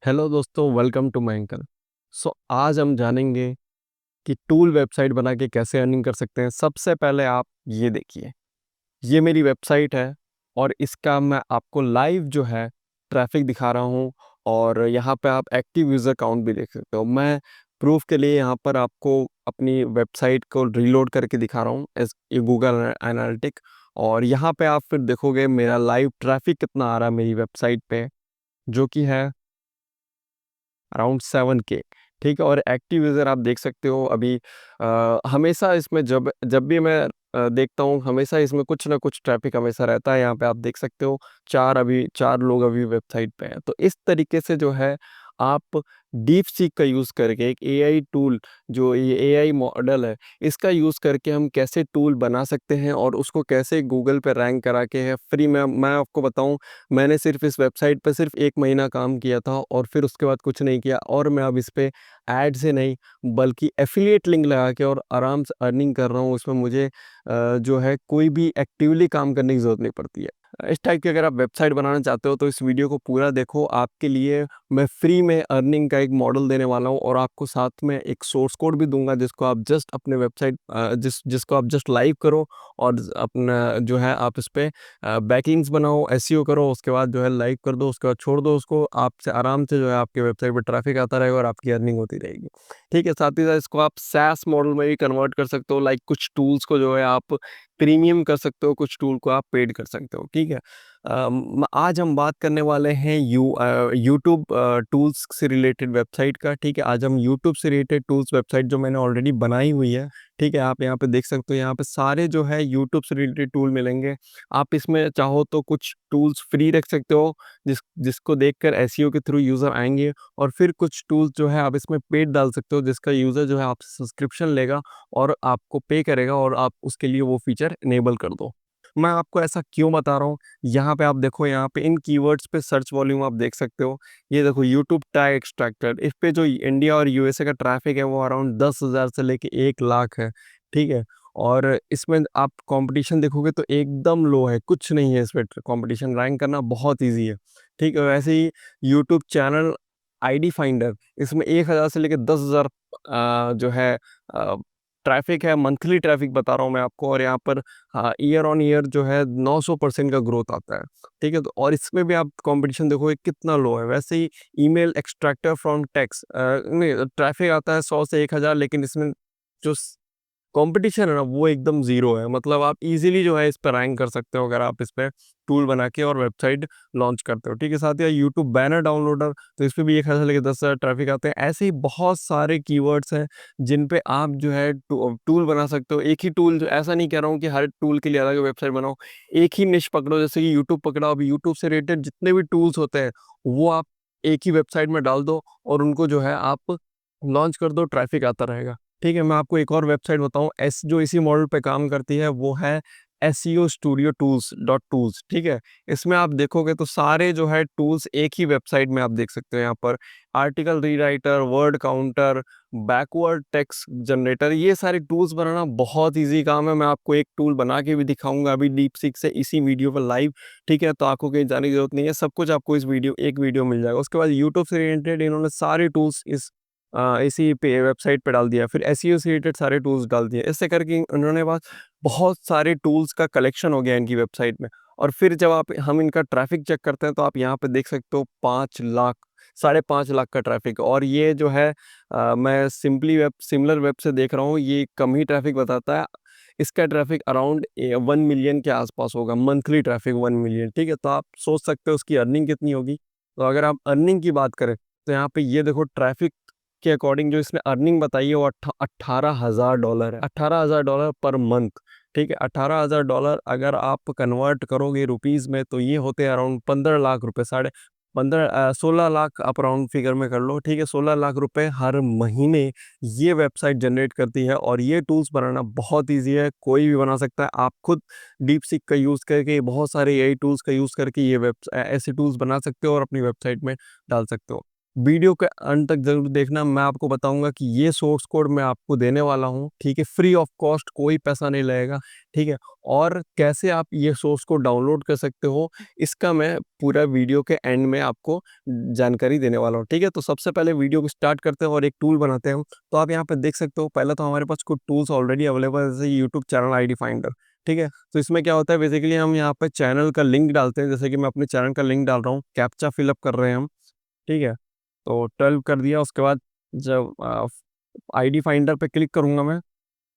Hello दोस्तों, welcome to my channel. आज हम जानेंगे कि टूल वेबसाइट बना के कैसे अर्निंग कर सकते हैं। सबसे पहले आप ये देखिए, ये मेरी वेबसाइट है और इसका मैं आपको लाइव जो है ट्रैफिक दिखा रहा हूँ और यहाँ पे आप एक्टिव यूज़र काउंट भी देख सकते हो। मैं प्रूफ के लिए यहाँ पर आपको अपनी वेबसाइट को रीलोड करके दिखा रहा हूँ एज ये गूगल एनालिटिक। और यहाँ पे आप फिर देखोगे मेरा लाइव ट्रैफिक कितना आ रहा है मेरी वेबसाइट पे, जो कि है अराउंड 7K। ठीक है, और एक्टिव यूज़र आप देख सकते हो अभी हमेशा इसमें जब जब भी मैं देखता हूँ, हमेशा इसमें कुछ ना कुछ ट्रैफिक हमेशा रहता है। यहाँ पे आप देख सकते हो 4 लोग अभी वेबसाइट पे हैं। तो इस तरीके से जो है आप डीप सीक का यूज़ करके एक एआई टूल, जो ये एआई मॉडल है, इसका यूज़ करके हम कैसे टूल बना सकते हैं और उसको कैसे गूगल पे रैंक करा के है फ्री में। मैं आपको बताऊं, मैंने सिर्फ इस वेबसाइट पे सिर्फ 1 महीना काम किया था और फिर उसके बाद कुछ नहीं किया, और मैं अब इस पे ऐड से नहीं बल्कि एफिलिएट लिंक लगा के और आराम से अर्निंग कर रहा हूँ। उसमें मुझे जो है कोई भी एक्टिवली काम करने की ज़रूरत नहीं पड़ती है। इस टाइप की अगर आप वेबसाइट बनाना चाहते हो तो इस वीडियो को पूरा देखो। आपके लिए मैं फ्री में अर्निंग का एक मॉडल देने वाला हूँ और आपको साथ में एक सोर्स कोड भी दूंगा, जिसको आप जस्ट अपने वेबसाइट जिसको आप जस्ट लाइव करो और अपना जो है आप इस पे बैकलिंक्स बनाओ, एसईओ करो, उसके बाद जो है लाइव कर दो, उसके बाद छोड़ दो उसको। आपसे आराम से जो है आपके वेबसाइट पे ट्रैफिक आता रहेगा और आपकी अर्निंग होती रहेगी। ठीक है, साथ ही साथ इसको आप सैस मॉडल में भी कन्वर्ट कर सकते हो। लाइक कुछ टूल्स को जो है आप प्रीमियम कर सकते हो, कुछ टूल को आप पेड कर सकते हो। ठीक है, आज हम बात करने वाले हैं यूट्यूब टूल्स से रिलेटेड वेबसाइट का। ठीक है, आज हम यूट्यूब से रिलेटेड टूल्स वेबसाइट जो मैंने ऑलरेडी बनाई हुई है, ठीक है, आप यहाँ पे देख सकते हो। यहाँ पे सारे जो है यूट्यूब से रिलेटेड टूल मिलेंगे। आप इसमें चाहो तो कुछ टूल्स फ्री रख सकते हो, जिसको देखकर एसईओ के थ्रू यूज़र आएंगे, और फिर कुछ टूल्स जो है आप इसमें पेड डाल सकते हो, जिसका यूज़र जो है आपसे सब्सक्रिप्शन लेगा और आपको पे करेगा और आप उसके लिए वो फीचर इनेबल कर दो। मैं आपको ऐसा क्यों बता रहा हूँ, यहाँ पे आप देखो, यहाँ पे इन कीवर्ड्स पे सर्च वॉल्यूम आप देख सकते हो। ये देखो यूट्यूब टैग एक्सट्रैक्टर, इस पे जो इंडिया और यूएसए का ट्रैफिक है वो अराउंड 10,000 से लेके 1 लाख है। ठीक है, और इसमें आप कंपटीशन देखोगे तो एकदम लो है, कुछ नहीं है इस पे कंपटीशन। रैंक करना बहुत ईजी है। ठीक है, वैसे ही यूट्यूब चैनल आईडी फाइंडर, इसमें 1,000 से लेकर 10,000 जो है ट्रैफिक है। मंथली ट्रैफिक बता रहा हूँ मैं आपको, और यहाँ पर ईयर ऑन ईयर जो है 900% का ग्रोथ आता है। ठीक है, तो और इसमें भी आप कंपटीशन देखोगे कितना लो है। वैसे ही ईमेल एक्सट्रैक्टर फ्रॉम टेक्स्ट, नहीं, ट्रैफिक आता है 100 से 1,000, लेकिन इसमें जो कंपटीशन है ना वो एकदम ज़ीरो है। मतलब आप इजीली जो है इस पर रैंक कर सकते हो अगर आप इस पे टूल बना के और वेबसाइट लॉन्च करते हो। ठीक है, साथ ही यूट्यूब बैनर डाउनलोडर, तो इस पे भी 1,000 लेके 10,000 ट्रैफिक आते हैं। ऐसे ही बहुत सारे कीवर्ड्स हैं जिन पे आप जो है टूल बना सकते हो। एक ही टूल, जो ऐसा नहीं कह रहा हूँ कि हर टूल के लिए अलग वेबसाइट बनाओ, एक ही निश पकड़ो, जैसे कि यूट्यूब पकड़ा। अभी यूट्यूब से रिलेटेड जितने भी टूल्स होते हैं वो आप एक ही वेबसाइट में डाल दो और उनको जो है आप लॉन्च कर दो, ट्रैफिक आता रहेगा। ठीक है, मैं आपको एक और वेबसाइट बताऊं एस जो इसी मॉडल पे काम करती है, वो है SEO studio tools dot tools. ठीक है, इसमें आप देखोगे तो सारे जो है टूल्स एक ही वेबसाइट में आप देख सकते हो। यहाँ पर article rewriter, word counter, backward text generator, ये सारे टूल्स बनाना बहुत इजी काम है। मैं आपको एक टूल बना के भी दिखाऊंगा अभी डीप सीक से इसी वीडियो पर लाइव। ठीक है, तो आपको कहीं जाने की जरूरत नहीं है, सब कुछ आपको इस एक वीडियो मिल जाएगा। उसके बाद यूट्यूब से रिलेटेड इन्होंने सारे टूल्स इसी पे वेबसाइट पे डाल दिया, फिर एसईओ से रिलेटेड सारे टूल्स डाल दिए। इससे करके उन्होंने पास बहुत सारे टूल्स का कलेक्शन हो गया इनकी वेबसाइट में। और फिर जब हम इनका ट्रैफिक चेक करते हैं तो आप यहाँ पे देख सकते हो 5 लाख, 5.5 लाख का ट्रैफिक। और ये जो है मैं सिमिलर वेब से देख रहा हूँ, ये कम ही ट्रैफिक बताता है। इसका ट्रैफिक अराउंड 1 मिलियन के आसपास होगा, मंथली ट्रैफिक 1 मिलियन। ठीक है, तो आप सोच सकते हो उसकी अर्निंग कितनी होगी। तो अगर आप अर्निंग की बात करें तो यहाँ पे ये देखो, ट्रैफिक के अकॉर्डिंग जो इसने अर्निंग बताई है वो $18,000 है। $18,000 पर मंथ। ठीक है, $18,000 अगर आप कन्वर्ट करोगे रुपीज़ में तो ये होते हैं अराउंड 15 लाख रुपए, साढ़े 16 लाख आप राउंड फिगर में कर लो। ठीक है, 16 लाख रुपए हर महीने ये वेबसाइट जनरेट करती है। और ये टूल्स बनाना बहुत ईजी है, कोई भी बना सकता है। आप खुद डीप सीक का यूज़ करके, बहुत सारे एआई टूल्स का यूज़ करके ये ऐसे टूल्स बना सकते हो और अपनी वेबसाइट में डाल सकते हो। वीडियो के अंत तक ज़रूर देखना। मैं आपको बताऊँगा कि ये सोर्स कोड मैं आपको देने वाला हूँ, ठीक है? फ्री ऑफ कॉस्ट, कोई पैसा नहीं लगेगा, ठीक है? और कैसे आप ये सोर्स कोड डाउनलोड कर सकते हो, इसका मैं पूरा वीडियो के एंड में आपको जानकारी देने वाला हूँ, ठीक है? तो सबसे पहले वीडियो को स्टार्ट करते हैं और एक टूल बनाते हैं। तो आप यहाँ पे देख सकते हो, पहले तो हमारे पास कुछ टूल्स ऑलरेडी अवेलेबल है, जैसे यूट्यूब चैनल आईडी फाइंडर, ठीक है? तो इसमें क्या होता है, बेसिकली हम यहाँ पे चैनल का लिंक डालते हैं, जैसे कि मैं अपने चैनल का लिंक डाल रहा हूँ, कैप्चा फिलअप कर रहे हैं हम, ठीक है? तो 12 कर दिया, उसके बाद जब आईडी फाइंडर पे क्लिक करूँगा मैं,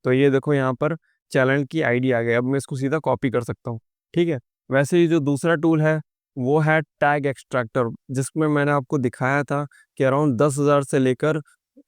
तो ये देखो यहाँ पर चैनल की आईडी आ गई। अब मैं इसको सीधा कॉपी कर सकता हूँ, ठीक है? वैसे ही जो दूसरा टूल है, वो है टैग एक्सट्रैक्टर, जिसमें मैंने आपको दिखाया था कि अराउंड 10,000 से लेकर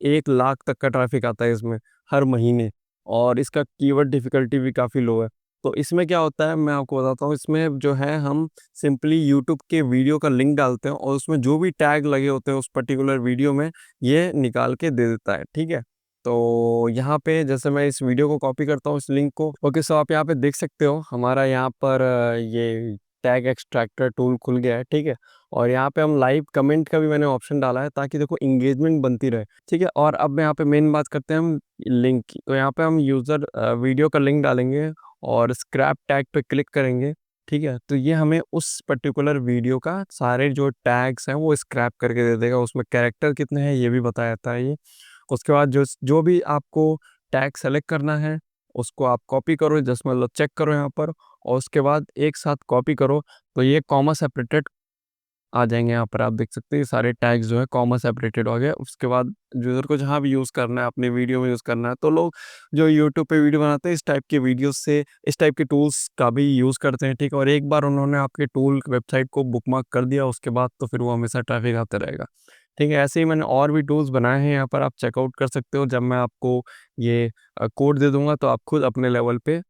1 लाख तक का ट्रैफ़िक आता है इसमें हर महीने, और इसका कीवर्ड डिफ़िकल्टी भी काफ़ी लो है। तो इसमें क्या होता है, मैं आपको बताता हूँ, इसमें जो है हम सिंपली यूट्यूब के वीडियो का लिंक डालते हैं और उसमें जो भी टैग लगे होते हैं उस पर्टिकुलर वीडियो में, ये निकाल के दे देता है, ठीक है? तो यहाँ पे जैसे मैं इस वीडियो को कॉपी करता हूँ, इस लिंक को, ओके, सो आप यहाँ पे देख सकते हो हमारा यहाँ पर ये टैग एक्सट्रैक्टर टूल खुल गया है, ठीक है? और यहाँ पे हम लाइव कमेंट का भी मैंने ऑप्शन डाला है, ताकि देखो इंगेजमेंट बनती रहे, ठीक है? और अब यहाँ पे मेन बात करते हैं हम लिंक की। तो यहाँ पे हम यूज़र वीडियो का लिंक डालेंगे और स्क्रैप टैग पे क्लिक करेंगे, ठीक है? तो ये हमें उस पर्टिकुलर वीडियो का सारे जो टैग्स हैं वो स्क्रैप करके दे देगा, उसमें कैरेक्टर कितने हैं ये भी बताया जाता है ये। उसके बाद जो जो भी आपको टैग सेलेक्ट करना है, उसको आप कॉपी करो, जस्ट मतलब चेक करो यहाँ पर, और उसके बाद एक साथ कॉपी करो, तो ये कॉमा सेपरेटेड आ जाएँगे। यहाँ पर आप देख सकते हैं ये सारे टैग्स जो है कॉमा सेपरेटेड हो गए। उसके बाद यूज़र को जहाँ भी यूज़ करना है, अपनी वीडियो में यूज़ करना है, तो लोग जो यूट्यूब पे वीडियो बनाते हैं, इस टाइप के वीडियोज़ से, इस टाइप के टूल्स का भी यूज़ करते हैं, ठीक है? और एक बार उन्होंने आपके टूल वेबसाइट को बुकमार्क कर दिया, उसके बाद तो फिर वो हमेशा ट्रैफ़िक आता रहेगा, ठीक है? ऐसे ही मैंने और भी टूल्स बनाए हैं, यहाँ पर आप चेकआउट कर सकते हो। जब मैं आपको ये कोड दे दूँगा, तो आप खुद अपने लेवल पे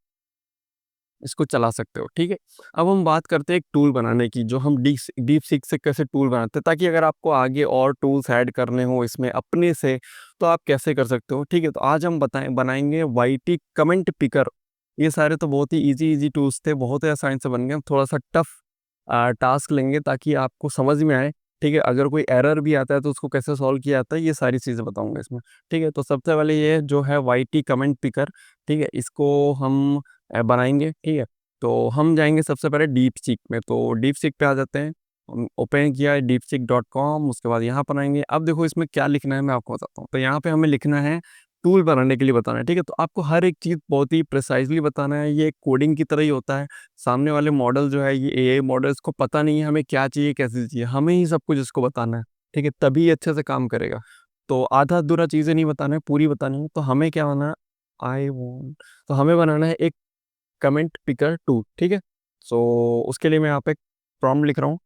इसको चला सकते हो, ठीक है? अब हम बात करते हैं एक टूल बनाने की, जो हम डीप सीक से कैसे टूल बनाते हैं, ताकि अगर आपको आगे और टूल्स ऐड करने हो इसमें अपने से, तो आप कैसे कर सकते हो, ठीक है? तो आज हम बनाएँगे वाईटी कमेंट पिकर। ये सारे तो बहुत ही ईज़ी टूल्स थे, बहुत ही आसानी से बन गए। हम थोड़ा-सा टफ टास्क लेंगे ताकि आपको समझ में आए, ठीक है? अगर कोई एरर भी आता है तो उसको कैसे सॉल्व किया जाता है, ये सारी चीज़ें बताऊँगा इसमें, ठीक है? तो सबसे पहले ये जो है वाईटी कमेंट पिकर, ठीक है? इसको हम बनाएँगे, ठीक है? तो हम जाएँगे सबसे पहले डीपसीक में, तो डीपसीक पे आ जाते हैं। ओपन किया है deepseek.com, उसके बाद यहाँ पर आएँगे। अब देखो इसमें क्या लिखना है मैं आपको बताता हूँ। तो यहाँ पे हमें लिखना है, टूल बनाने के लिए बताना है, ठीक है? तो आपको हर एक चीज़ बहुत ही प्रिसाइज़ली बताना है, ये कोडिंग की तरह ही होता है। सामने वाले मॉडल जो है, ये एआई मॉडल, इसको पता नहीं है हमें क्या चाहिए, कैसे चाहिए, हमें ही सब कुछ इसको बताना है, ठीक है? तभी ये अच्छे से काम करेगा। तो आधा-अधूरा चीज़ें नहीं बताना है, पूरी बतानी है। तो हमें क्या बनाना है, आई वांट, तो हमें बनाना है एक कमेंट पिकर 2, ठीक है? सो उसके लिए मैं यहाँ पे प्रॉम्प्ट लिख रहा हूँ।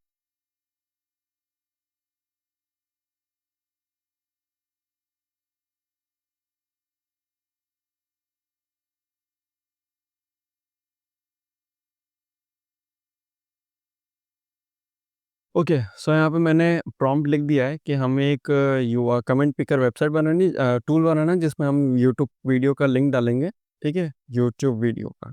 ओके, सो यहाँ पे मैंने प्रॉम्प्ट लिख दिया है कि हमें एक युवा कमेंट पिकर वेबसाइट बनानी, टूल बनाना है, जिसमें हम यूट्यूब वीडियो का लिंक डालेंगे, ठीक है? यूट्यूब वीडियो का।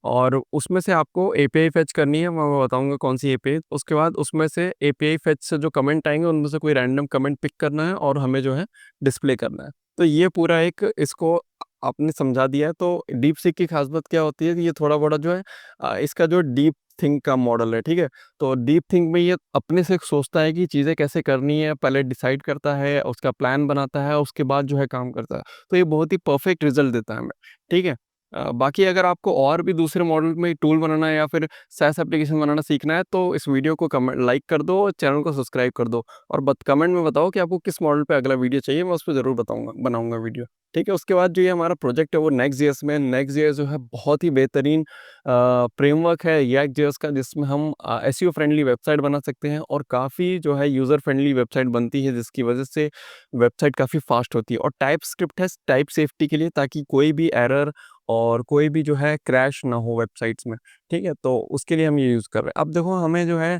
और उसमें से आपको एपीआई फेच करनी है, मैं बताऊँगा कौन-सी एपीआई। उसके बाद उसमें से एपीआई फेच से जो कमेंट आएँगे, उनमें से कोई रैंडम कमेंट पिक करना है और हमें जो है डिस्प्ले करना है। तो ये पूरा एक इसको आपने समझा दिया है। तो डीपसीक की ख़ास बात क्या होती है कि ये थोड़ा-बड़ा जो है इसका जो डीप थिंक का मॉडल है, ठीक है? तो डीप थिंक में ये अपने से सोचता है कि चीज़ें कैसे करनी है, पहले डिसाइड करता है, उसका प्लान बनाता है, उसके बाद जो है काम करता है। तो ये बहुत ही परफेक्ट रिज़ल्ट देता है हमें, ठीक है? बाकी अगर आपको और भी दूसरे मॉडल में टूल बनाना है या फिर SaaS एप्लीकेशन बनाना सीखना है, तो इस वीडियो को कमेंट लाइक कर दो और चैनल को सब्सक्राइब कर दो, और कमेंट में बताओ कि आपको किस मॉडल पे अगला वीडियो चाहिए, मैं उस पे ज़रूर बताऊँगा, बनाऊँगा वीडियो, ठीक है? उसके बाद जो ये हमारा प्रोजेक्ट है वो नेक्स्ट.जेएस में, नेक्स्ट.जेएस जो है बहुत ही बेहतरीन फ्रेमवर्क है रिएक्ट.जेएस का, जिसमें हम एसईओ फ्रेंडली वेबसाइट बना सकते हैं, और काफ़ी जो है यूज़र फ्रेंडली वेबसाइट बनती है, जिसकी वजह से वेबसाइट काफ़ी फास्ट होती है। और टाइपस्क्रिप्ट है टाइप सेफ्टी के लिए, ताकि कोई भी एरर और कोई भी जो है क्रैश ना हो वेबसाइट्स में, ठीक है? तो उसके लिए हम ये यूज़ कर रहे हैं। अब देखो हमें जो है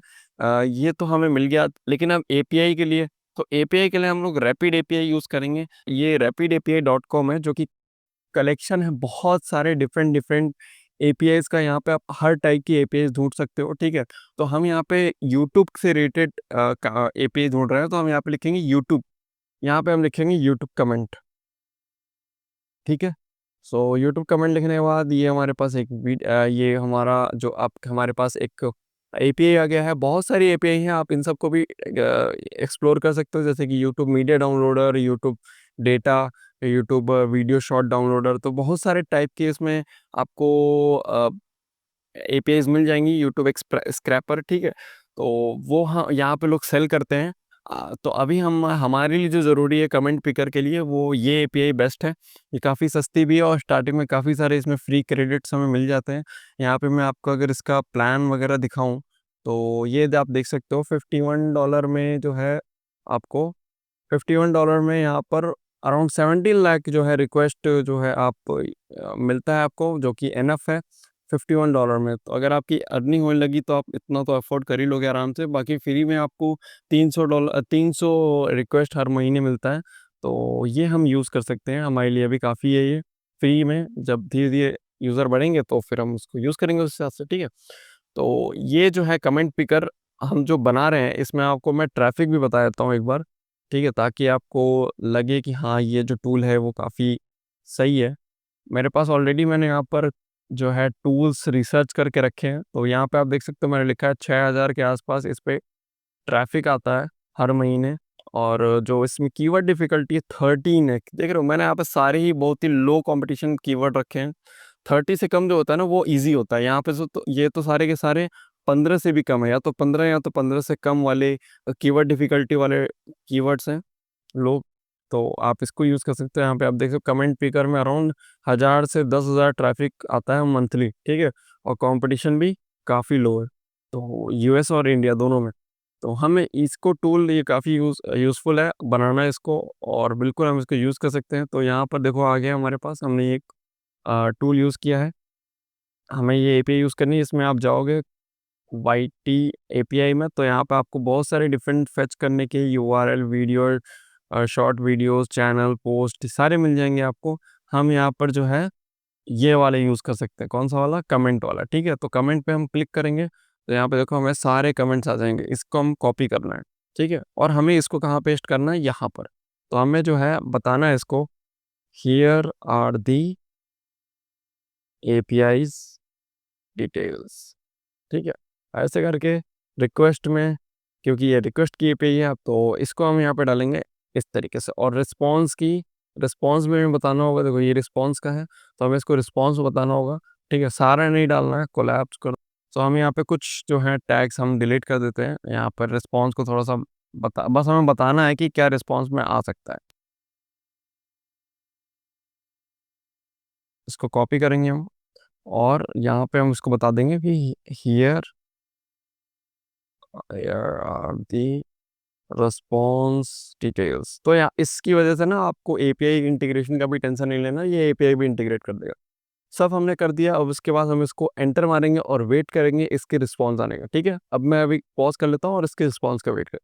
ये तो हमें मिल गया, लेकिन अब एपीआई के लिए, तो एपीआई के लिए हम लोग रैपिड एपीआई यूज़ करेंगे। ये rapidapi.com है, जो कि कलेक्शन है बहुत सारे डिफरेंट डिफरेंट एपीआईज़ का यहाँ पे आप हर टाइप की एपीआईज़ ढूँढ सकते हो, ठीक है? तो हम यहाँ पे यूट्यूब से रिलेटेड एपीआई ढूँढ रहे हैं, तो हम यहाँ पे लिखेंगे यूट्यूब, यहाँ पे हम लिखेंगे यूट्यूब कमेंट, ठीक है? सो यूट्यूब कमेंट लिखने के बाद ये हमारे पास ये हमारा जो आप हमारे पास एक एपीआई आ गया है। बहुत सारी एपीआई हैं, आप इन सबको भी एक्सप्लोर कर सकते हो, जैसे कि YouTube media downloader, YouTube data, YouTube video short downloader. तो बहुत सारे टाइप के इसमें आपको एपीआईज़ मिल जाएँगी, यूट्यूब स्क्रैपर, ठीक है? तो वो हाँ, यहाँ पे लोग सेल करते हैं। तो अभी हम हमारे लिए जो ज़रूरी है कमेंट पिकर के लिए, वो ये एपीआई बेस्ट है। ये काफ़ी सस्ती भी है और स्टार्टिंग में काफ़ी सारे इसमें फ्री क्रेडिट्स हमें मिल जाते हैं। यहाँ पे मैं आपको अगर इसका प्लान वगैरह दिखाऊँ, तो ये आप देख सकते हो $51 में जो है आपको, $51 में यहाँ पर अराउंड 17 लाख जो है रिक्वेस्ट जो है आप मिलता है आपको, जो कि इनफ है $51 में। तो अगर आपकी अर्निंग होने लगी तो आप इतना तो अफोर्ड कर ही लोगे आराम से। बाकी फ्री में आपको $300 रिक्वेस्ट हर महीने मिलता है। तो ये हम यूज़ कर सकते हैं, हमारे लिए भी काफ़ी है ये फ्री में। जब धीरे-धीरे यूज़र बढ़ेंगे तो फिर हम उसको यूज़ करेंगे उस हिसाब से, ठीक है? तो ये जो है कमेंट पिकर हम जो बना रहे हैं, इसमें आपको मैं ट्रैफ़िक भी बता देता हूँ एक बार, ठीक है? ताकि आपको लगे कि हाँ, ये जो टूल है वो काफ़ी सही है। मेरे पास ऑलरेडी मैंने यहाँ पर जो है टूल्स रिसर्च करके रखे हैं। तो यहाँ पे आप देख सकते हो मैंने लिखा है 6000 के आसपास इस पे ट्रैफ़िक आता है हर महीने। और जो इसमें कीवर्ड डिफ़िकल्टी है 13 है। देख रहे हो मैंने यहाँ पे सारे ही बहुत ही लो कॉम्पिटिशन कीवर्ड रखे हैं। 30 से कम जो होता है ना वो ईज़ी होता है। यहाँ पे तो ये तो सारे के सारे 15 से भी कम है, या तो 15 से कम वाले कीवर्ड डिफ़िकल्टी वाले कीवर्ड्स हैं लो। तो आप इसको यूज़ कर सकते हो। यहाँ पे आप देख सकते हो कमेंट पिकर में अराउंड 1000 से 10,000 ट्रैफ़िक आता है मंथली, ठीक है? और कॉम्पिटिशन भी काफ़ी लो है। तो यूएस और इंडिया दोनों में। तो हमें इसको टूल ये काफ़ी यूज़फुल है बनाना इसको, और बिल्कुल हम इसको यूज़ कर सकते हैं। तो यहाँ पर देखो आ गया हमारे पास, हमने एक टूल यूज़ किया है। हमें ये एपीआई यूज़ करनी है, इसमें आप जाओगे वाईटी एपीआई में, तो यहाँ पे आपको बहुत सारे डिफरेंट फेच करने के URL, video, short videos, channel, post सारे मिल जाएँगे आपको। हम यहाँ पर जो है ये वाला यूज़ कर सकते हैं, कौन-सा वाला? कमेंट वाला, ठीक है? तो कमेंट पे हम क्लिक करेंगे, तो यहाँ पे देखो हमें सारे कमेंट्स आ जाएँगे, इसको हम कॉपी करना है, ठीक है? और हमें इसको कहाँ पेस्ट करना है? यहाँ पर। तो हमें जो है बताना है इसको, here are the APIs details, ठीक है? ऐसे करके रिक्वेस्ट में, क्योंकि ये रिक्वेस्ट की एपीआई है, तो इसको हम यहाँ पे डालेंगे इस तरीके से। और रिस्पॉन्स में हमें बताना होगा, देखो ये रिस्पॉन्स का है, तो हमें इसको रिस्पॉन्स बताना होगा, ठीक है? सारा नहीं डालना है, कोलैप्स कर। तो हम यहाँ पे कुछ जो है टैग्स हम डिलीट कर देते हैं। यहाँ पर रिस्पॉन्स को थोड़ा-सा बस हमें बताना है कि क्या रिस्पॉन्स में आ सकता है। इसको कॉपी करेंगे हम, और यहाँ पे हम इसको बता देंगे कि here here are the response details. तो यहाँ इसकी वजह से ना आपको एपीआई इंटीग्रेशन का भी टेंशन नहीं लेना, ये एपीआई भी इंटीग्रेट कर देगा। सब हमने कर दिया, अब उसके बाद हम इसको एंटर मारेंगे और वेट करेंगे इसके रिस्पॉन्स आने का, ठीक है? अब मैं अभी पॉज़ कर लेता हूँ और इसके रिस्पॉन्स का वेट कर।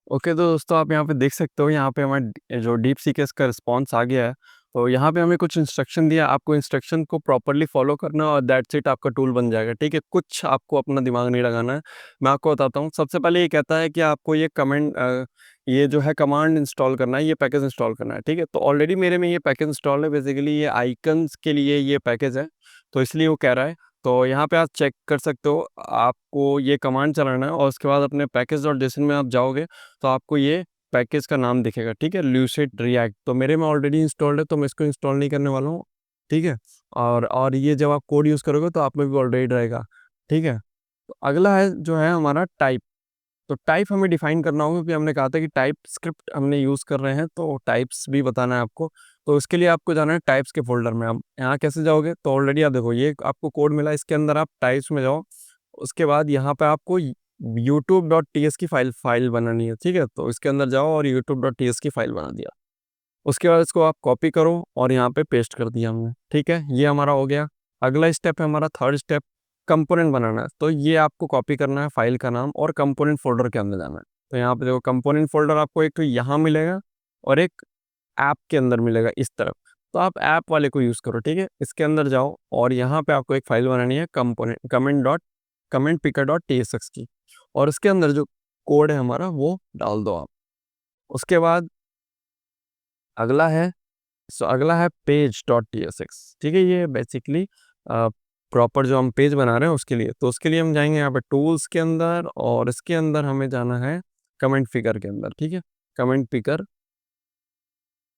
ओके, तो दोस्तों आप यहाँ पे देख सकते हो, यहाँ पे हमारा जो डीपसीक है इसका रिस्पॉन्स आ गया है। तो यहाँ पे हमें कुछ इंस्ट्रक्शन दिया, आपको इंस्ट्रक्शन को प्रॉपर्ली फॉलो करना है और दैट्स इट, आपका टूल बन जाएगा, ठीक है? कुछ आपको अपना दिमाग नहीं लगाना है। मैं आपको बताता हूँ, सबसे पहले ये कहता है कि आपको ये जो है कमांड इंस्टॉल करना है, ये पैकेज इंस्टॉल करना है, ठीक है? तो ऑलरेडी मेरे में ये पैकेज इंस्टॉल है, बेसिकली ये आइकन्स के लिए ये पैकेज है, तो इसलिए वो कह रहा है। तो यहाँ पे आप चेक कर सकते हो, आपको ये कमांड चलाना है और उसके बाद अपने पैकेज.json में आप जाओगे, तो आपको ये पैकेज का नाम दिखेगा, ठीक है? Lucid react. तो मेरे में ऑलरेडी इंस्टॉल्ड है, तो मैं इसको इंस्टॉल नहीं करने वाला हूँ, ठीक है? और ये जब आप कोड यूज़ करोगे तो आप में भी ऑलरेडी रहेगा, ठीक है? तो अगला है जो है हमारा टाइप। तो टाइप हमें डिफाइन करना होगा, क्योंकि हमने कहा था कि टाइप स्क्रिप्ट हमने यूज़ कर रहे हैं, तो टाइप्स भी बताना है आपको। तो इसके लिए आपको जाना है टाइप्स के फ़ोल्डर में। आप यहाँ कैसे जाओगे? तो ऑलरेडी आप देखो ये आपको कोड मिला, इसके अंदर आप टाइप्स में जाओ। उसके बाद यहाँ पे आपको youtube.ts की फ़ाइल बनानी है, ठीक है? तो इसके अंदर जाओ और youtube.ts की फ़ाइल बना दिया। उसके बाद इसको आप कॉपी करो और यहाँ पे पेस्ट कर दिया हमने, ठीक है? ये हमारा हो गया। अगला स्टेप है हमारा थर्ड स्टेप, कंपोनेंट बनाना है। तो ये आपको कॉपी करना है फाइल का नाम और कंपोनेंट फ़ोल्डर के अंदर जाना है। तो यहाँ पे देखो कंपोनेंट फ़ोल्डर आपको एक तो यहाँ मिलेगा और एक ऐप के अंदर मिलेगा इस तरफ। तो आप ऐप वाले को यूज़ करो, ठीक है। इसके अंदर जाओ और यहाँ पे आपको एक फाइल बनानी है कमेंट पिकर डॉट टीएसएक्स की, और उसके अंदर जो कोड है हमारा वो डाल दो आप। उसके बाद अगला है अगला है पेज डॉट टीएसएक्स, ठीक है। ये बेसिकली प्रॉपर जो हम पेज बना रहे हैं उसके लिए, तो उसके लिए हम जाएंगे यहाँ पे टूल्स के अंदर, और इसके अंदर हमें जाना है कमेंट पिकर के अंदर, ठीक है। कमेंट पिकर,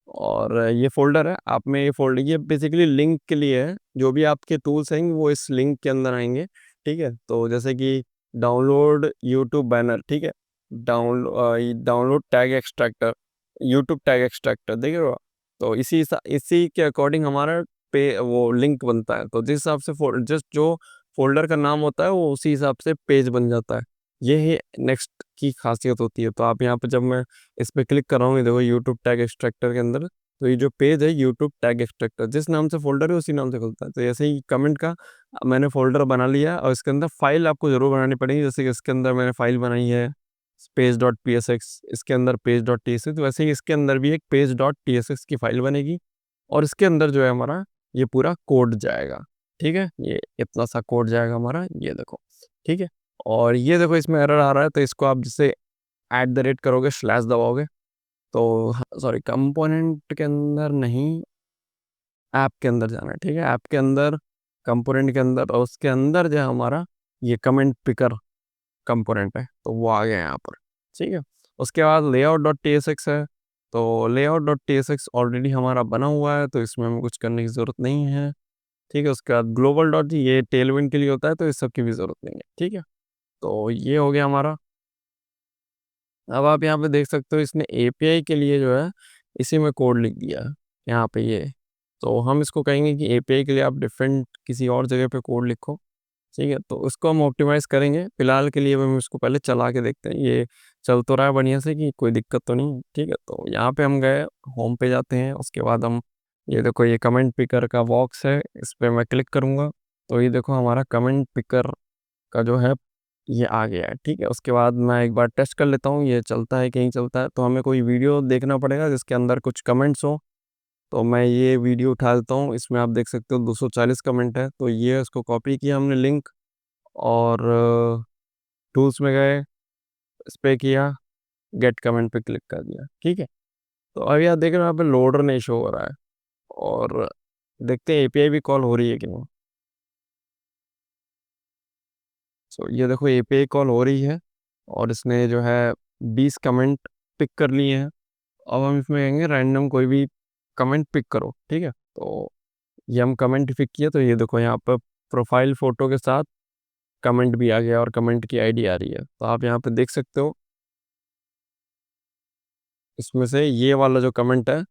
और ये फोल्डर है आप में, ये फोल्डर ये बेसिकली लिंक के लिए है। जो भी आपके टूल्स आएंगे वो इस लिंक के अंदर आएंगे, ठीक है। तो जैसे कि डाउनलोड यूट्यूब बैनर, ठीक है, download tag extractor, YouTube tag extractor, देख रहे हो आप? तो इसी के अकॉर्डिंग हमारा पे वो लिंक बनता है। तो जिस हिसाब से जस्ट जो फोल्डर का नाम होता है वो उसी हिसाब से पेज बन जाता है। ये ही नेक्स्ट की खासियत होती है। तो आप यहाँ पे जब मैं इस पे क्लिक कर रहा हूँ, ये देखो यूट्यूब टैग एक्सट्रैक्टर के अंदर, तो ये जो पेज है यूट्यूब टैग एक्सट्रैक्टर, जिस नाम से फोल्डर है उसी नाम से खुलता है। तो ऐसे ही कमेंट का मैंने फोल्डर बना लिया, और इसके अंदर फाइल आपको जरूर बनानी पड़ेगी। जैसे कि इसके अंदर मैंने फाइल बनाई है page dot P S x, इसके अंदर page dot T S x, वैसे ही इसके अंदर भी एक page dot T S x की फाइल बनेगी, और इसके अंदर जो है हमारा ये पूरा कोड जाएगा, ठीक है। ये इतना सा कोड जाएगा हमारा, ये देखो, ठीक है। और ये देखो इसमें एरर आ रहा है, तो इसको आप जैसे @ करोगे, स्लैश दबाओगे, तो सॉरी कंपोनेंट के अंदर नहीं, ऐप के अंदर जाना है, ठीक है। ऐप के अंदर, कंपोनेंट के अंदर, और उसके अंदर जो है हमारा ये कमेंट पिकर कंपोनेंट है, तो वो आ गया यहाँ पर, ठीक है। उसके बाद layout dot T S x है, तो layout dot T S x already हमारा बना हुआ है, तो इसमें हमें कुछ करने की ज़रूरत नहीं है, ठीक है। उसके बाद ग्लोबल डॉट, ये टेलविंड के लिए होता है, तो इस सब की भी ज़रूरत नहीं है, ठीक है। तो ये हो गया हमारा। अब आप यहाँ पे देख सकते हो इसने एपीआई के लिए जो है इसी में कोड लिख दिया है यहाँ पे ये। तो हम इसको कहेंगे कि एपीआई के लिए आप डिफरेंट किसी और जगह पे कोड लिखो, ठीक है। तो उसको हम ऑप्टिमाइज़ करेंगे, फिलहाल के लिए हम इसको पहले चला के देखते हैं ये चल तो रहा है बढ़िया से, कि कोई दिक्कत तो नहीं है, ठीक है। तो यहाँ पे हम गए, होम पे जाते हैं, उसके बाद हम ये देखो ये कमेंट पिकर का बॉक्स है, इस पर मैं क्लिक करूँगा, तो ये देखो हमारा कमेंट पिकर का जो है ये आ गया है, ठीक है। उसके बाद मैं एक बार टेस्ट कर लेता हूँ ये चलता है कि नहीं चलता है। तो हमें कोई वीडियो देखना पड़ेगा जिसके अंदर कुछ कमेंट्स हो, तो मैं ये वीडियो उठा लेता हूँ। इसमें आप देख सकते हो 240 कमेंट है, तो ये उसको कॉपी किया हमने लिंक, और टूल्स में गए, इस पे किया, गेट कमेंट पे क्लिक कर दिया, ठीक है। तो अभी आप देख रहे हो यहाँ पे लोडर नहीं शो हो रहा है, और देखते हैं एपीआई भी कॉल हो रही है कि नहीं। सो ये देखो एपीआई कॉल हो रही है, और इसने जो है 20 कमेंट पिक कर लिए हैं। अब हम इसमें कहेंगे रैंडम कोई भी कमेंट पिक करो, ठीक है। तो ये हम कमेंट पिक किए, तो ये देखो यहाँ पर प्रोफाइल फ़ोटो के साथ कमेंट भी आ गया, और कमेंट की आईडी आ रही है। तो आप यहाँ पे देख सकते हो इसमें से ये वाला जो कमेंट है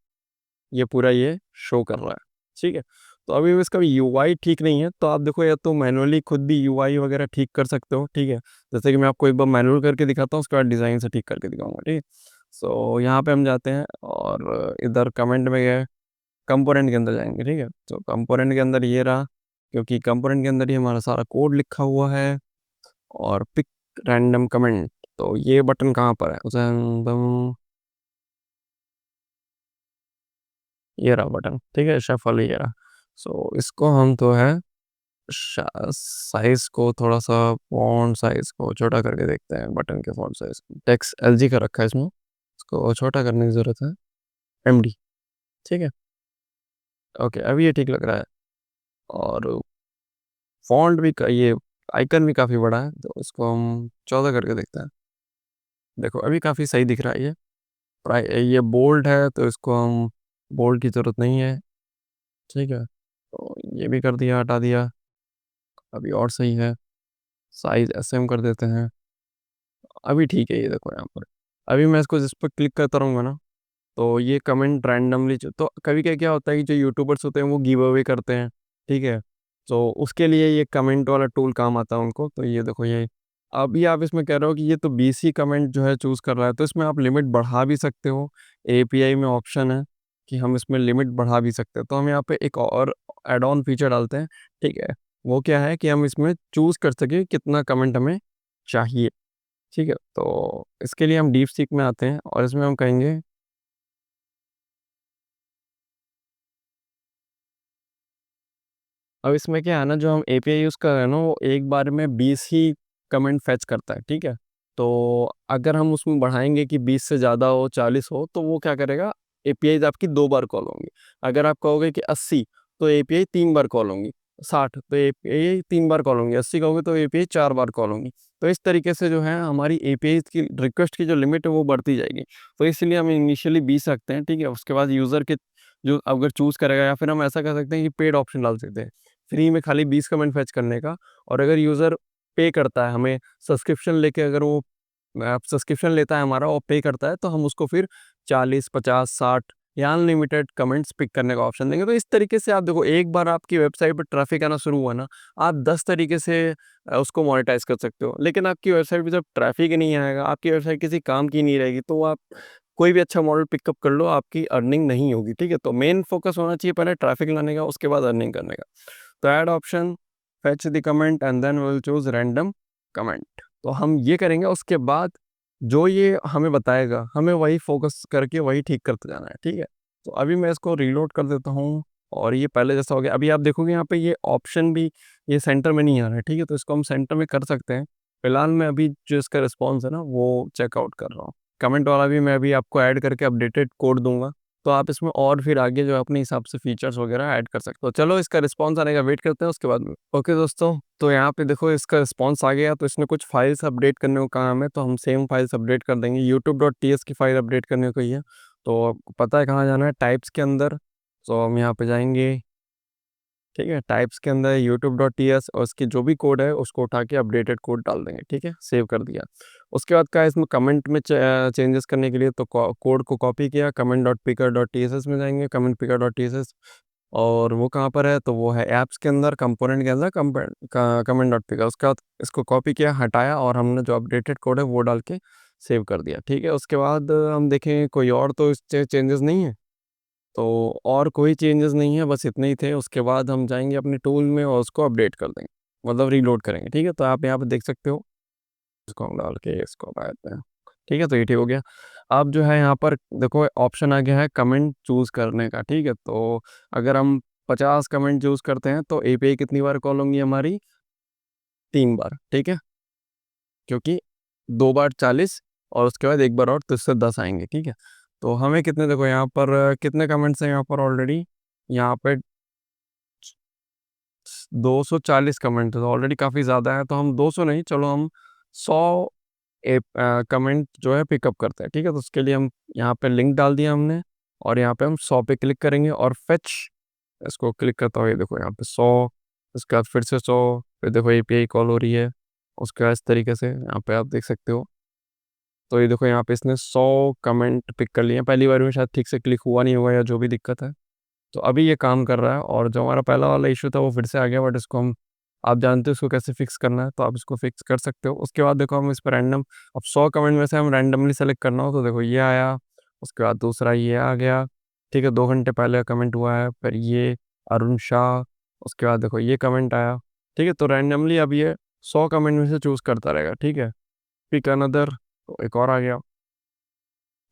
ये पूरा ये शो कर रहा है, ठीक है। तो अभी इसका यूआई ठीक नहीं है, तो आप देखो या तो मैनुअली खुद भी यूआई वगैरह ठीक कर सकते हो, ठीक है। जैसे कि मैं आपको एक बार मैनुअल करके दिखाता हूँ, उसके बाद डिज़ाइन से ठीक करके दिखाऊंगा, ठीक है। सो यहाँ पे हम जाते हैं, और इधर कमेंट में गए, कंपोनेंट के अंदर जाएंगे, ठीक है। तो कंपोनेंट के अंदर ये रहा, क्योंकि कंपोनेंट के अंदर ही हमारा सारा कोड लिखा हुआ है, और पिक रैंडम कमेंट, तो ये बटन कहाँ पर है उसे हम, ये रहा बटन, ठीक है, शफल ये रहा। सो इसको हम तो है साइज को थोड़ा सा, फॉन्ट साइज को छोटा करके देखते हैं, बटन के फॉन्ट साइज, टेक्स्ट एलजी का रखा है इसमें, इसको छोटा करने की ज़रूरत है, एमडी, ठीक है। ओके, अभी ये ठीक लग रहा है, और फॉन्ट भी ये आइकन भी काफ़ी बड़ा है, तो इसको हम 14 करके देखते हैं। देखो अभी काफ़ी सही दिख रहा है ये। ये बोल्ड है, तो इसको हम बोल्ड की ज़रूरत नहीं है, ठीक है। तो ये भी कर दिया, हटा दिया, अभी और सही है। साइज एसएम कर देते हैं, अभी ठीक है। ये देखो यहाँ पर, अभी मैं इसको जिस पर क्लिक करता रहूँगा ना, तो ये कमेंट रैंडमली, तो कभी क्या क्या होता है कि जो यूट्यूबर्स होते हैं वो गिव अवे करते हैं, ठीक है। तो उसके लिए ये कमेंट वाला टूल काम आता है उनको। तो ये देखो ये, अभी आप इसमें कह रहे हो कि ये तो बीसी कमेंट जो है चूज़ कर रहा है, तो इसमें आप लिमिट बढ़ा भी सकते हो। एपीआई में ऑप्शन है कि हम इसमें लिमिट बढ़ा भी सकते हैं। तो हम यहाँ पे एक और एड ऑन फीचर डालते हैं, ठीक है। वो क्या है कि हम इसमें चूज़ कर सके कितना कमेंट हमें चाहिए, ठीक है। तो इसके लिए हम डीप सीक में आते हैं, और इसमें हम कहेंगे अब इसमें क्या है ना, जो हम एपीआई यूज़ कर रहे हैं ना, वो एक बार में 20 ही कमेंट फेच करता है, ठीक है। तो अगर हम उसमें बढ़ाएंगे कि 20 से ज़्यादा हो, 40 हो, तो वो क्या करेगा, एपीआई आपकी 2 बार कॉल होंगी। अगर आप कहोगे कि 80, तो एपीआई 3 बार कॉल होंगी। 60 तो एपीआई 3 बार कॉल होंगी। 80 कहोगे तो एपीआई 4 बार कॉल होंगी। तो इस तरीके से जो है हमारी एपीआई की रिक्वेस्ट की जो लिमिट है वो बढ़ती जाएगी। तो इसलिए हम इनिशियली 20 रखते हैं, ठीक है। उसके बाद यूज़र के जो अगर चूज़ करेगा, या फिर हम ऐसा कर सकते हैं कि पेड ऑप्शन डाल सकते हैं, फ्री में खाली 20 कमेंट फेच करने का। और अगर यूज़र पे करता है हमें सब्सक्रिप्शन लेके, अगर वो सब्सक्रिप्शन लेता है हमारा और पे करता है, तो हम उसको फिर 40, 50, 60 या अनलिमिटेड कमेंट्स पिक करने का ऑप्शन देंगे। तो इस तरीके से आप देखो, एक बार आपकी वेबसाइट पर ट्रैफिक आना शुरू हुआ ना, आप 10 तरीके से उसको मोनेटाइज कर सकते हो। लेकिन आपकी वेबसाइट पे जब ट्रैफिक ही नहीं आएगा, आपकी वेबसाइट किसी काम की नहीं रहेगी, तो आप कोई भी अच्छा मॉडल पिकअप कर लो, आपकी अर्निंग नहीं होगी, ठीक है। तो मेन फोकस होना चाहिए पहले ट्रैफिक लाने का, उसके बाद अर्निंग करने का। तो add option, fetch the comment and then will choose random comment. तो हम ये करेंगे, उसके बाद जो ये हमें बताएगा, हमें वही फोकस करके वही ठीक करते जाना है, ठीक है। तो अभी मैं इसको रीलोड कर देता हूँ, और ये पहले जैसा हो गया। अभी आप देखोगे यहाँ पे ये ऑप्शन भी ये सेंटर में नहीं आ रहा है, ठीक है। तो इसको हम सेंटर में कर सकते हैं। फिलहाल मैं अभी जो इसका रिस्पॉन्स है ना, वो चेकआउट कर रहा हूँ। कमेंट वाला भी मैं अभी आपको ऐड करके अपडेटेड कोड दूंगा, तो आप इसमें और फिर आगे जो है अपने हिसाब से फीचर्स वगैरह ऐड कर सकते हो। चलो इसका रिस्पॉन्स आने का वेट करते हैं, उसके बाद में। ओके दोस्तों, तो यहाँ पे देखो इसका रिस्पॉन्स आ गया। तो इसने कुछ फाइल्स अपडेट करने को कहा हमें, तो हम सेम फाइल्स अपडेट कर देंगे। youtube.ts की फाइल अपडेट करने को ही है। तो आपको पता है कहाँ जाना है, टाइप्स के अंदर। तो हम यहाँ पे जाएंगे, ठीक है। टाइप्स के अंदर youtube.ts, और उसकी जो भी कोड है उसको उठा के अपडेटेड कोड डाल देंगे, ठीक है। सेव कर दिया। उसके बाद क्या है, इसमें कमेंट में चेंजेस करने के लिए तो कोड को कॉपी किया, comment.picker.tss में जाएंगे, comment.picker.tss। और वो कहाँ पर है, तो वो है ऐप्स के अंदर, कंपोनेंट के अंदर, comment.picker। उसके बाद इसको कॉपी किया, हटाया, और हमने जो अपडेटेड कोड है वो डाल के सेव कर दिया, ठीक है। उसके बाद हम देखें कोई और तो इस चेंजेस नहीं है। तो और कोई चेंजेस नहीं है, बस इतने ही थे। उसके बाद हम जाएंगे अपने टूल में और उसको अपडेट कर देंगे, मतलब रीलोड करेंगे, ठीक है। तो आप यहाँ पे देख सकते हो, इसको हम डाल के इसको हटा देते हैं, ठीक है। तो ये ठीक हो गया। अब जो है यहाँ पर देखो ऑप्शन आ गया है कमेंट चूज करने का, ठीक है। तो अगर हम 50 कमेंट चूज करते हैं, तो एपीआई कितनी बार कॉल होंगी हमारी, 3 बार, ठीक है। क्योंकि 2 बार 40, और उसके बाद एक बार और, तो इससे 10 आएंगे, ठीक है। तो हमें कितने, देखो यहाँ पर कितने कमेंट्स हैं यहाँ पर ऑलरेडी, यहाँ पे 240 कमेंट है, तो ऑलरेडी काफ़ी ज़्यादा है। तो हम 200 नहीं, चलो हम 100 कमेंट जो है पिकअप करते हैं, ठीक है। तो उसके लिए हम यहाँ पे लिंक डाल दिया हमने, और यहाँ पे हम 100 पे क्लिक करेंगे, और फेच इसको क्लिक करता हूँ, ये देखो यहाँ पे 100। उसके बाद फिर से 100, फिर देखो एपीआई कॉल हो रही है। उसके बाद इस तरीके से यहाँ पे आप देख सकते हो। तो ये देखो यहाँ पे इसने 100 कमेंट पिक कर लिए हैं। पहली बार में शायद ठीक से क्लिक हुआ नहीं होगा, या जो भी दिक्कत है। तो अभी ये काम कर रहा है, और जो हमारा पहला वाला इशू था वो फिर से आ गया। बट इसको हम, आप जानते हो इसको कैसे फिक्स करना है, तो आप इसको फिक्स कर सकते हो। उसके बाद देखो हम इस पर रैंडम, अब 100 कमेंट में से हम रैंडमली सेलेक्ट करना हो, तो देखो ये आया। उसके बाद दूसरा ये आ गया, ठीक है। 2 घंटे पहले कमेंट हुआ है, फिर ये अरुण शाह। उसके बाद देखो ये कमेंट आया, ठीक है। तो रैंडमली अब ये 100 कमेंट में से चूज करता रहेगा, ठीक है। पिक अनदर, तो एक और आ गया।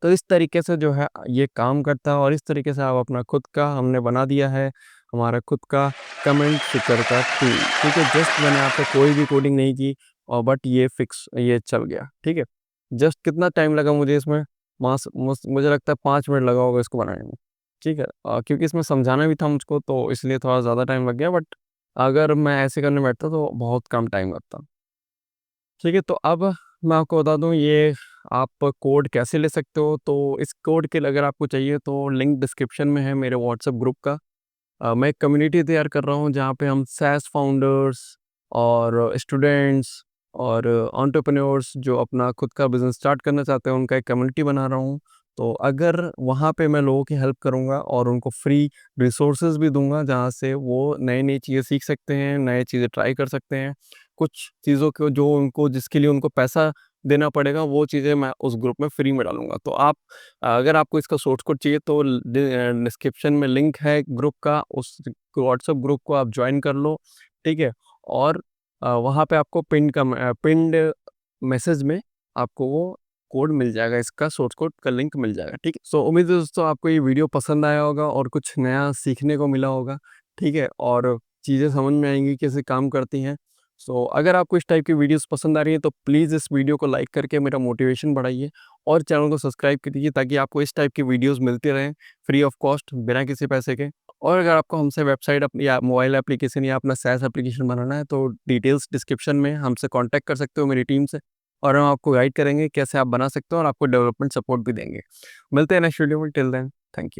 तो इस तरीके से जो है ये काम करता है, और इस तरीके से आप अपना खुद का, हमने बना दिया है हमारा खुद का कमेंट पिकर का टूल, ठीक है। जस्ट मैंने आपसे कोई भी कोडिंग नहीं की, और बट ये फिक्स, ये चल गया, ठीक है। जस्ट कितना टाइम लगा मुझे इसमें, मुझे लगता है 5 मिनट लगा होगा इसको बनाने में, ठीक है। क्योंकि इसमें समझाना भी था मुझको, तो इसलिए थोड़ा ज़्यादा टाइम लग गया। बट अगर मैं ऐसे करने बैठता तो बहुत कम टाइम लगता, ठीक है। तो अब मैं आपको बता दूं, ये आप कोड कैसे ले सकते हो। तो इस कोड के लिए अगर आपको चाहिए, तो लिंक डिस्क्रिप्शन में है मेरे व्हाट्सएप ग्रुप का। मैं एक कम्युनिटी तैयार कर रहा हूँ, जहाँ पे हम सैस फाउंडर्स और स्टूडेंट्स और एंटरप्रेन्योर्स जो अपना खुद का बिजनेस स्टार्ट करना चाहते हैं, उनका एक कम्युनिटी बना रहा हूँ। तो अगर वहाँ पे मैं लोगों की हेल्प करूँगा, और उनको फ्री रिसोर्सेज भी दूंगा, जहाँ से वो नई नई चीज़ें सीख सकते हैं, नई चीज़ें ट्राई कर सकते हैं। कुछ चीज़ों को जो उनको, जिसके लिए उनको पैसा देना पड़ेगा, वो चीज़ें मैं उस ग्रुप में फ्री में डालूंगा। तो आप, अगर आपको इसका सोर्स कोड चाहिए, तो डिस्क्रिप्शन में लिंक है ग्रुप का, उस व्हाट्सएप ग्रुप को आप ज्वाइन कर लो, ठीक है। और वहाँ पे आपको पिंड मैसेज में आपको वो कोड मिल जाएगा, इसका सोर्स कोड का लिंक मिल जाएगा, ठीक है। सो उम्मीद है दोस्तों आपको ये वीडियो पसंद आया होगा, और कुछ नया सीखने को मिला होगा, ठीक है। और चीज़ें समझ में आएंगी कैसे काम करती हैं। सो अगर आपको इस टाइप की वीडियोस पसंद आ रही हैं तो प्लीज़ इस वीडियो को लाइक करके मेरा मोटिवेशन बढ़ाइए और चैनल को सब्सक्राइब कीजिए ताकि आपको इस टाइप की वीडियोस मिलती रहें फ्री ऑफ कॉस्ट, बिना किसी पैसे के। और अगर आपको हमसे वेबसाइट अपनी या मोबाइल एप्लीकेशन या अपना SaaS एप्लीकेशन बनाना है तो डिटेल्स डिस्क्रिप्शन में हमसे कॉन्टैक्ट कर सकते हो मेरी टीम से, और हम आपको गाइड करेंगे कैसे आप बना सकते हो और आपको डेवलपमेंट सपोर्ट भी देंगे। मिलते हैं नेक्स्ट वीडियो में, टिल देन थैंक यू।